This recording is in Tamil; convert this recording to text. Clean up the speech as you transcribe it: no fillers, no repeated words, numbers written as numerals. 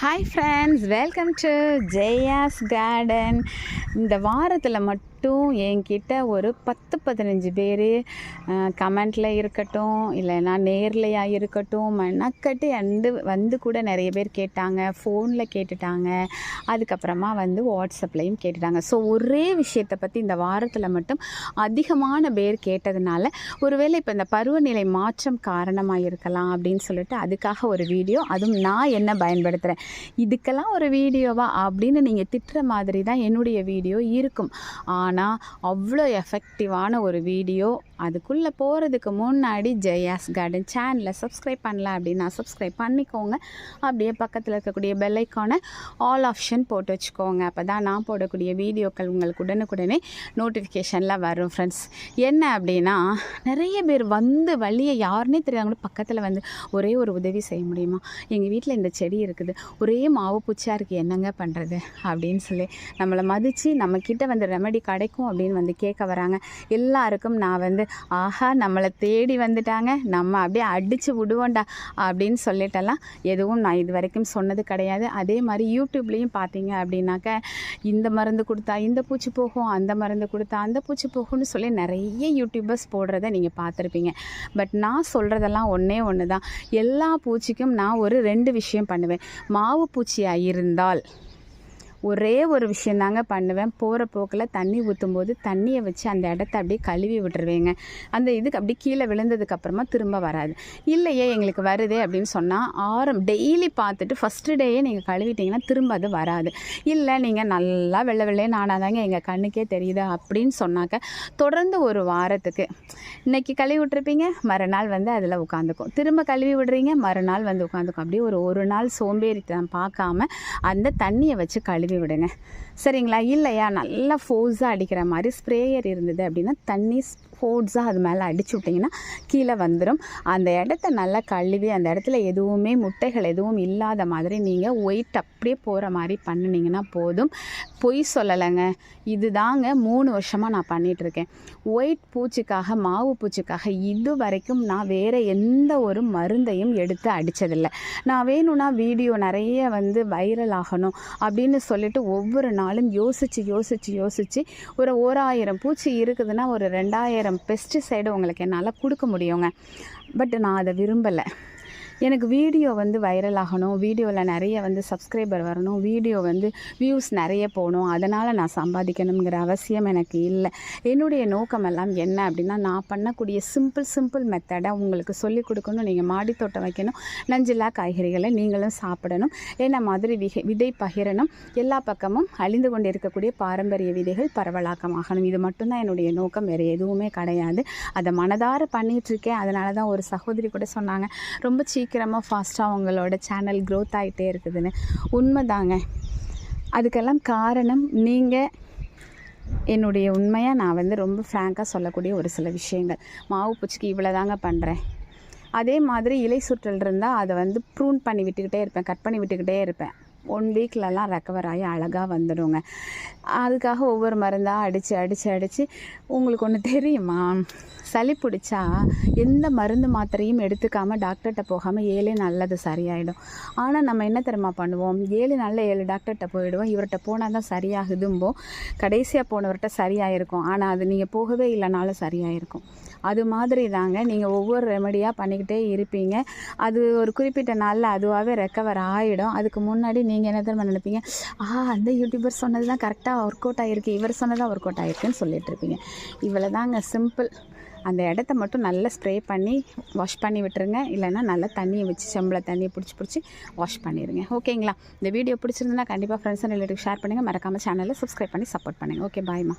Hi friends, welcome to Jaya's garden. இந்த வாரத்தில் மட்டும் என்கிட்ட ஒரு 10-15 பேர் கமெண்ட்டில் இருக்கட்டும், இல்லைன்னா நேர்லையாக இருக்கட்டும், மெனக்கட்டு வந்து கூட நிறைய பேர் கேட்டாங்க, ஃபோனில் கேட்டுட்டாங்க, அதுக்கப்புறமா வாட்ஸ்அப்லேயும் கேட்டுட்டாங்க. ஸோ ஒரே விஷயத்தை பற்றி இந்த வாரத்தில் மட்டும் அதிகமான பேர் கேட்டதுனால ஒருவேளை இப்போ இந்த பருவநிலை மாற்றம் காரணமாக இருக்கலாம் அப்படின்னு சொல்லிட்டு அதுக்காக ஒரு வீடியோ, அதுவும் நான் என்ன பயன்படுத்துகிறேன், இதுக்கெல்லாம் ஒரு வீடியோவா அப்படின்னு நீங்கள் திட்டுற மாதிரி தான் என்னுடைய வீடியோ இருக்கும். ஆனால் அவ்வளோ எஃபெக்டிவான ஒரு வீடியோ. அதுக்குள்ளே போகிறதுக்கு முன்னாடி ஜெயாஸ் கார்டன் சேனலை சப்ஸ்கிரைப் பண்ணல அப்படின்னா சப்ஸ்கிரைப் பண்ணிக்கோங்க. அப்படியே பக்கத்தில் இருக்கக்கூடிய பெல் ஐக்கானை ஆல் ஆப்ஷன் போட்டு வச்சுக்கோங்க. அப்போ தான் நான் போடக்கூடிய வீடியோக்கள் உங்களுக்கு உடனுக்குடனே நோட்டிஃபிகேஷனில் வரும். ஃப்ரெண்ட்ஸ், என்ன அப்படின்னா, நிறைய பேர் வழியை யாருன்னே தெரியாதவங்களும் பக்கத்தில் ஒரே ஒரு உதவி செய்ய முடியுமா, எங்கள் வீட்டில் இந்த செடி இருக்குது, ஒரே மாவு பூச்சியாக இருக்குது, என்னங்க பண்ணுறது அப்படின்னு சொல்லி நம்மளை மதித்து நம்மக்கிட்ட ரெமெடி கிடைக்கும் அப்படின்னு கேட்க வராங்க. எல்லாருக்கும் நான் ஆஹா நம்மளை தேடி வந்துட்டாங்க, நம்ம அப்படியே அடித்து விடுவோண்டா அப்படின்னு சொல்லிட்டெல்லாம் எதுவும் நான் இது வரைக்கும் சொன்னது கிடையாது. அதே மாதிரி யூடியூப்லேயும் பார்த்தீங்க அப்படின்னாக்க, இந்த மருந்து கொடுத்தா இந்த பூச்சி போகும், அந்த மருந்து கொடுத்தா அந்த பூச்சி போகும்னு சொல்லி நிறைய யூடியூபர்ஸ் போடுறத நீங்கள் பார்த்துருப்பீங்க. பட் நான் சொல்கிறதெல்லாம் ஒன்று தான். எல்லா பூச்சிக்கும் நான் ஒரு 2 விஷயம் பண்ணுவேன். மாவு பூச்சியாக இருந்தால் ஒரே ஒரு விஷயந்தாங்க பண்ணுவேன். போகிற போக்கில் தண்ணி ஊற்றும்போது தண்ணியை வச்சு அந்த இடத்த அப்படியே கழுவி விட்டுருவேங்க. அந்த இதுக்கு அப்படியே கீழே விழுந்ததுக்கப்புறமா திரும்ப வராது. இல்லையே எங்களுக்கு வருதே அப்படின்னு சொன்னால் டெய்லி பார்த்துட்டு ஃபஸ்ட்டு டேயே நீங்கள் கழுவிட்டிங்கன்னா திரும்ப அது வராது. இல்லை நீங்கள் நல்லா வெள்ளை நானாதாங்க எங்கள் கண்ணுக்கே தெரியுது அப்படின்னு சொன்னாக்க தொடர்ந்து ஒரு வாரத்துக்கு இன்றைக்கி கழுவி விட்டுருப்பீங்க, மறுநாள் அதில் உட்காந்துக்கும், திரும்ப கழுவி விடுறீங்க, மறுநாள் உட்காந்துக்கும். அப்படியே ஒரு நாள் சோம்பேறித்தனம் பார்க்காம அந்த தண்ணியை வச்சு கழுவி விடுங்க, சரிங்களா? இல்லையா நல்லா ஃபோர்ஸாக அடிக்கிற மாதிரி ஸ்ப்ரேயர் இருந்தது அப்படின்னா தண்ணி ஃபோர்ஸாக அது மேலே அடிச்சு விட்டிங்கன்னா கீழே வந்துடும். அந்த இடத்த நல்லா கழுவி அந்த இடத்துல எதுவுமே முட்டைகள் எதுவும் இல்லாத மாதிரி நீங்கள் ஒயிட் அப்படியே போகிற மாதிரி பண்ணினீங்கன்னா போதும். பொய் சொல்லலைங்க, இது தாங்க 3 வருஷமாக நான் பண்ணிகிட்ருக்கேன். ஒயிட் பூச்சிக்காக, மாவு பூச்சிக்காக இது வரைக்கும் நான் வேறு எந்த ஒரு மருந்தையும் எடுத்து அடித்ததில்லை. நான் வேணும்னா வீடியோ நிறைய வைரல் ஆகணும் அப்படின்னு சொல்லிட்டு ஒவ்வொரு நாளும் யோசித்து ஒரு 1000 பூச்சி இருக்குதுன்னா ஒரு 2000 பெஸ்டிசைடு உங்களுக்கு என்னால் கொடுக்க முடியுங்க. பட் நான் அதை விரும்பலை. எனக்கு வீடியோ வைரல் ஆகணும், வீடியோவில் நிறைய சப்ஸ்கிரைபர் வரணும், வீடியோ வியூஸ் நிறைய போகணும், அதனால் நான் சம்பாதிக்கணுங்கிற அவசியம் எனக்கு இல்லை. என்னுடைய நோக்கமெல்லாம் என்ன அப்படின்னா, நான் பண்ணக்கூடிய சிம்பிள் மெத்தடை உங்களுக்கு சொல்லிக் கொடுக்கணும். நீங்கள் மாடி தோட்டம் வைக்கணும், நஞ்சில்லா காய்கறிகளை நீங்களும் சாப்பிடணும், என்ன மாதிரி விதை பகிரணும், எல்லா பக்கமும் அழிந்து கொண்டு இருக்கக்கூடிய பாரம்பரிய விதைகள் பரவலாக்கமாகணும். இது மட்டும்தான் என்னுடைய நோக்கம், வேறு எதுவுமே கிடையாது. அதை மனதார பண்ணிகிட்ருக்கேன். அதனால தான் ஒரு சகோதரி கூட சொன்னாங்க, ரொம்ப சீக்கிரமாக ஃபாஸ்ட்டாக உங்களோட சேனல் க்ரோத் ஆகிட்டே இருக்குதுன்னு. உண்மைதாங்க. அதுக்கெல்லாம் காரணம் நீங்கள். என்னுடைய உண்மையாக நான் ரொம்ப ஃப்ராங்காக சொல்லக்கூடிய ஒரு சில விஷயங்கள். மாவு பூச்சிக்கு இவ்வளோ தாங்க பண்ணுறேன். அதே மாதிரி இலை சுற்றல் இருந்தால் அதை ப்ரூன் பண்ணி விட்டுக்கிட்டே இருப்பேன், கட் பண்ணி விட்டுக்கிட்டே இருப்பேன். 1 வீக்லலாம் ரெக்கவர் ஆகி அழகாக வந்துடுங்க. அதுக்காக ஒவ்வொரு மருந்தாக அடித்து உங்களுக்கு ஒன்று தெரியுமா, சளி பிடிச்சா எந்த மருந்து மாத்திரையும் எடுத்துக்காமல் டாக்டர்கிட்ட போகாமல் 7 நாளில் அது சரியாயிடும். ஆனால் நம்ம என்ன தெரியுமா பண்ணுவோம், 7 நாளில் 7 டாக்டர்கிட்ட போயிடுவோம். இவர்கிட்ட போனால் தான் சரியாகுதும்போ, கடைசியாக போனவர்கிட்ட சரியாயிருக்கும். ஆனால் அது நீங்கள் போகவே இல்லைனாலும் சரியாயிருக்கும். அது மாதிரி தாங்க நீங்கள் ஒவ்வொரு ரெமடியாக பண்ணிக்கிட்டே இருப்பீங்க. அது ஒரு குறிப்பிட்ட நாளில் அதுவாகவே ரெக்கவர் ஆகிடும். அதுக்கு முன்னாடி நீங்கள் என்ன தெரியுமா நினைப்பீங்க, அந்த யூடியூபர் சொன்னது தான் கரெக்டாக ஒர்க் அவுட் ஆகிருக்கு, இவர் சொன்னதாக ஒர்க் அவுட் ஆகிருக்குன்னு சொல்லிட்டு இருப்பீங்க. இவ்வளோ தாங்க, சிம்பிள். அந்த இடத்த மட்டும் நல்லா ஸ்ப்ரே பண்ணி வாஷ் பண்ணி விட்டுருங்க. இல்லைன்னா நல்லா தண்ணியை வச்சு செம்பில் தண்ணியை பிடிச்சி வாஷ் பண்ணிடுங்க. ஓகேங்களா? இந்த வீடியோ பிடிச்சிருந்ததுன்னா கண்டிப்பாக ஃப்ரெண்ட்ஸ் அண்ட் ரிலேட்டிவ் ஷேர் பண்ணுங்கள். மறக்காமல் சேனலில் சப்ஸ்கிரைப் பண்ணி சப்போர்ட் பண்ணுங்கள். ஓகே, பாய்மா.